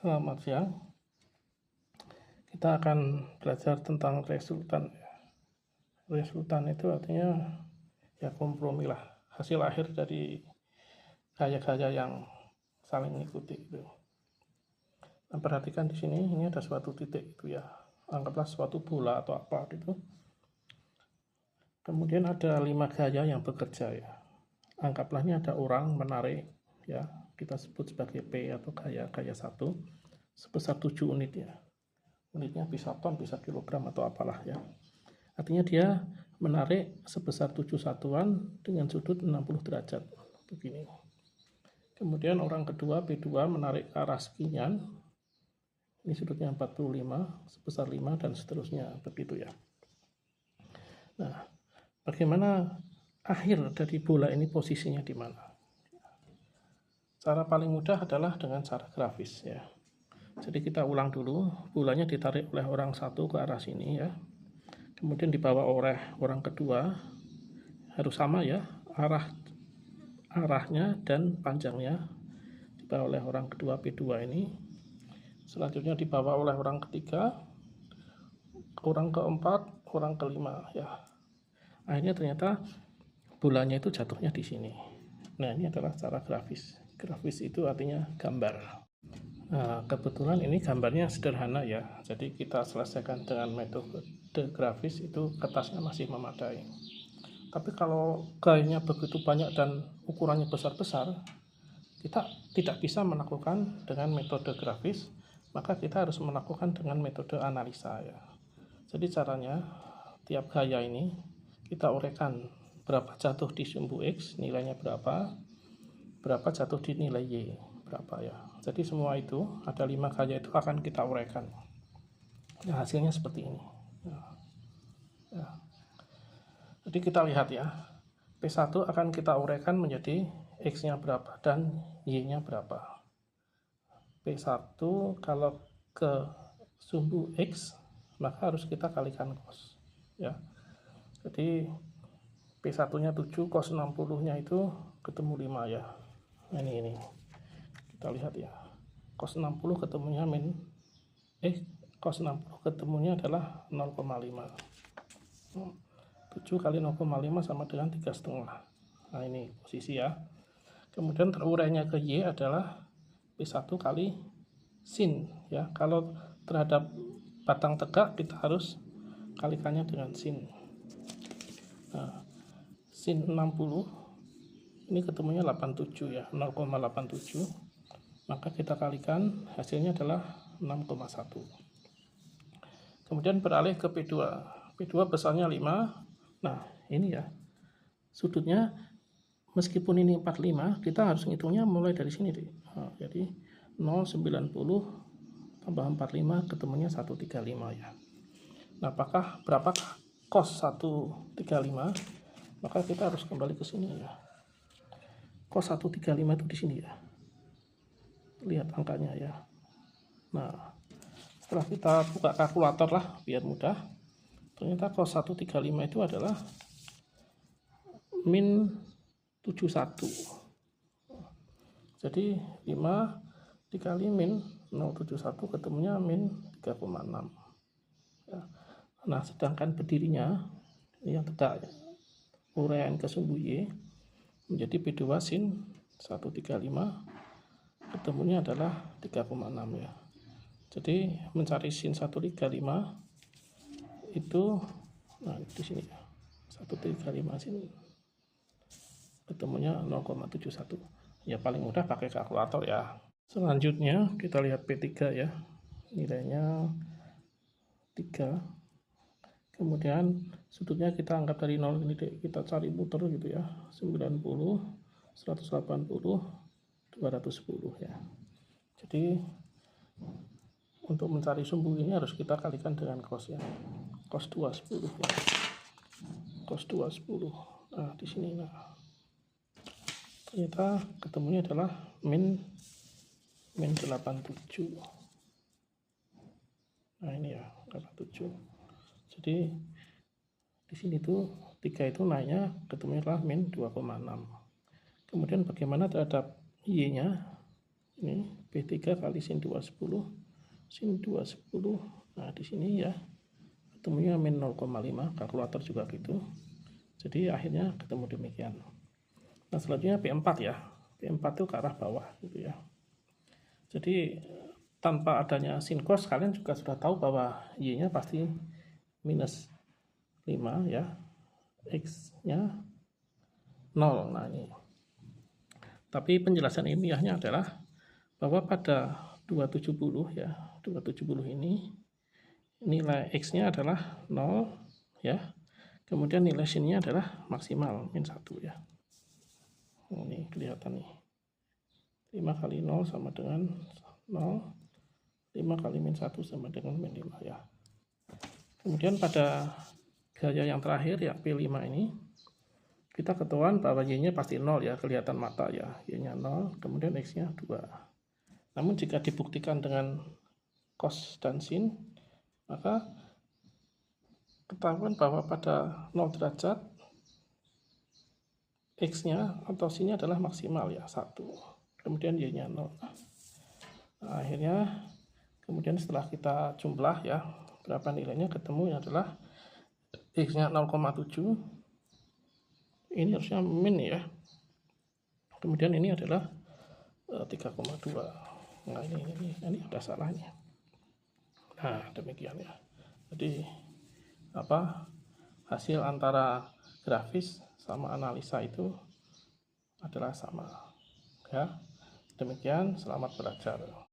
Selamat siang. Kita akan belajar tentang resultan. Resultan itu artinya ya kompromi lah, hasil akhir dari gaya-gaya yang saling mengikuti itu. Nah, perhatikan di sini, ini ada suatu titik itu ya. Anggaplah suatu bola atau apa gitu. Kemudian ada 5 gaya yang bekerja ya. Anggaplah ini ada orang menarik ya, kita sebut sebagai P atau gaya 1 sebesar 7 unit ya. Unitnya bisa ton, bisa kilogram atau apalah ya. Artinya dia menarik sebesar 7 satuan dengan sudut 60 derajat. Begini. Kemudian orang kedua P2 menarik ke arah sekian. Ini sudutnya 45, sebesar 5 dan seterusnya begitu ya. Nah, bagaimana akhir dari bola ini posisinya di mana? Cara paling mudah adalah dengan cara grafis ya. Jadi kita ulang dulu, bolanya ditarik oleh orang satu ke arah sini ya. Kemudian dibawa oleh orang kedua, harus sama ya, arahnya dan panjangnya dibawa oleh orang kedua P2 ini. Selanjutnya dibawa oleh orang ketiga, orang keempat, orang kelima ya. Akhirnya ternyata bolanya itu jatuhnya di sini. Nah, ini adalah cara grafis. Grafis itu artinya gambar. Nah, kebetulan ini gambarnya sederhana ya, jadi kita selesaikan dengan metode grafis, itu kertasnya masih memadai. Tapi kalau gayanya begitu banyak dan ukurannya besar-besar, kita tidak bisa melakukan dengan metode grafis, maka kita harus melakukan dengan metode analisa ya. Jadi caranya, tiap gaya ini kita uraikan berapa jatuh di sumbu X, nilainya berapa jatuh di nilai Y, berapa ya. Jadi semua itu, ada 5 gaya itu akan kita uraikan. Nah, hasilnya seperti ini. Ya. Jadi kita lihat ya, P1 akan kita uraikan menjadi X-nya berapa dan Y-nya berapa. P1 kalau ke sumbu X, maka harus kita kalikan cos. Ya. Jadi P1-nya 7, cos 60-nya itu ketemu 5 ya. Nah, ini. Kita lihat ya. Cos 60 ketemunya cos 60 ketemunya adalah 0,5. 7 kali 0,5 sama dengan 3,5. Nah, ini posisi ya. Kemudian terurainya ke Y adalah P1 kali sin ya. Kalau terhadap batang tegak kita harus kalikannya dengan sin. Nah, sin 60 ini ketemunya 87 ya, 0,87. Maka kita kalikan, hasilnya adalah 6,1. Kemudian beralih ke P2. P2 besarnya 5. Nah, ini ya. Sudutnya meskipun ini 45, kita harus ngitungnya mulai dari sini deh. Nah, jadi 0,90 tambah 45 ketemunya 135 ya. Nah, berapakah cos 135? Maka kita harus kembali ke sini ya. Cos 135 itu di sini ya. Lihat angkanya ya. Nah, setelah kita buka kalkulator lah biar mudah, ternyata cos 135 itu adalah min 71. Jadi 5 dikali min 071 ketemunya min 3,6 ya. Nah, sedangkan berdirinya yang tegak uraian ke sumbu Y menjadi P2 sin 135 ketemunya adalah 3,6 ya. Jadi mencari sin 135 itu, nah di sini ya, 135 sin ketemunya 0,71 ya. Paling mudah pakai kalkulator ya. Selanjutnya kita lihat P3 ya, nilainya 3. Kemudian sudutnya kita anggap dari 0 ini deh, kita cari muter gitu ya, 90, 180, 210 ya. Jadi untuk mencari sumbu ini harus kita kalikan dengan cos ya. Cos 210 ya. Cos 210. Nah, di sini nah. Ternyata ketemunya adalah min 87. Nah, ini ya, 87. Jadi di sini tuh 3 itu naiknya ketemunya adalah min 2,6. Kemudian bagaimana terhadap Y-nya? Ini B3 kali sin 210, sin 210. Nah, di sini ya ketemunya min 0,5, kalkulator juga gitu. Jadi akhirnya ketemu demikian. Nah, selanjutnya P4 ya. P4 itu ke arah bawah gitu ya. Jadi tanpa adanya sin cos kalian juga sudah tahu bahwa Y-nya pasti minus 5 ya. X-nya 0. Nah, ini. Tapi penjelasan ilmiahnya adalah bahwa pada 270 ya, 270 ini nilai X-nya adalah 0 ya. Kemudian nilai sin-nya adalah maksimal min 1 ya. Ini kelihatan nih. 5 kali 0 sama dengan 0. 5 kali min 1 sama dengan min 5 ya. Kemudian pada gaya yang terakhir ya P5 ini kita ketahuan bahwa Y-nya pasti 0 ya, kelihatan mata ya. Y-nya 0, kemudian X-nya 2. Namun jika dibuktikan dengan cos dan sin, maka ketahuan bahwa pada 0 derajat X-nya atau sin-nya adalah maksimal ya, 1. Kemudian Y-nya 0. Nah, akhirnya kemudian setelah kita jumlah ya, berapa nilainya, ketemu adalah X-nya 0,7. Ini harusnya min ya. Kemudian ini adalah 3,2. Nah, ini ada salahnya. Nah, demikian ya. Jadi hasil antara grafis sama analisa itu adalah sama ya. Demikian, selamat belajar.